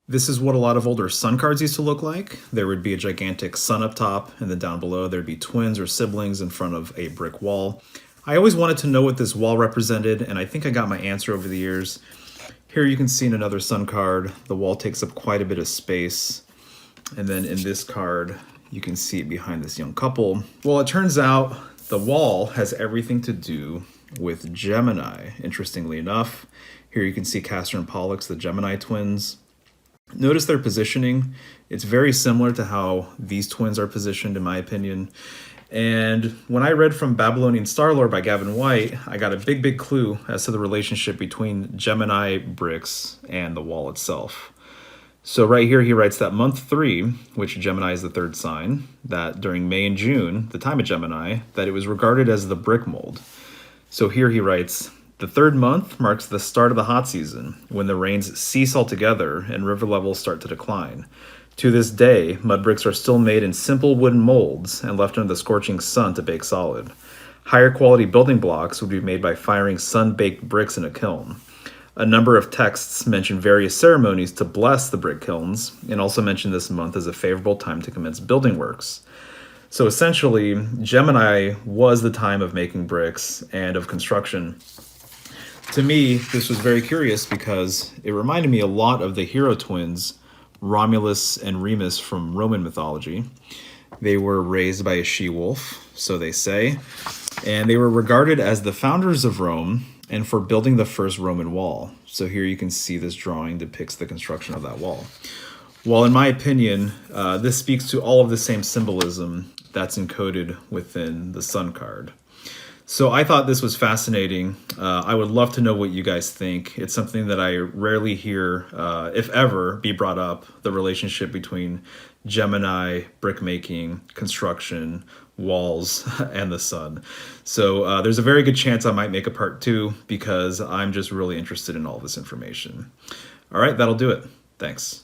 This is what a lot of older sun cards used to look like. There would be a gigantic sun up top, and then down below there'd be twins or siblings in front of a brick wall. I always wanted to know what this wall represented, and I think I got my answer over the years. Here you can see in another sun card, the wall takes up quite a bit of space. And then in this card, you can see it behind this young couple. Well, it turns out the wall has everything to do with Gemini, interestingly enough. Here you can see Castor and Pollux, the Gemini twins. Notice their positioning. It's very similar to how these twins are positioned, in my opinion. And when I read from Babylonian Starlore by Gavin White, I got a big clue as to the relationship between Gemini bricks and the wall itself. So right here, he writes that month 3, which Gemini is the third sign, that during May and June, the time of Gemini, that it was regarded as the brick mold. So here he writes, the third month marks the start of the hot season, when the rains cease altogether and river levels start to decline. To this day, mud bricks are still made in simple wooden molds and left under the scorching sun to bake solid. Higher quality building blocks would be made by firing sun-baked bricks in a kiln. A number of texts mention various ceremonies to bless the brick kilns, and also mention this month as a favorable time to commence building works. So essentially, Gemini was the time of making bricks and of construction. To me, this was very curious because it reminded me a lot of the hero twins, Romulus and Remus from Roman mythology. They were raised by a she-wolf, so they say, and they were regarded as the founders of Rome and for building the first Roman wall. So here you can see this drawing depicts the construction of that wall. Well, in my opinion, this speaks to all of the same symbolism that's encoded within the sun card. So I thought this was fascinating. I would love to know what you guys think. It's something that I rarely hear, if ever, be brought up, the relationship between Gemini, brick making, construction, walls, and the sun. So there's a very good chance I might make a part 2 because I'm just really interested in all this information. All right, that'll do it. Thanks.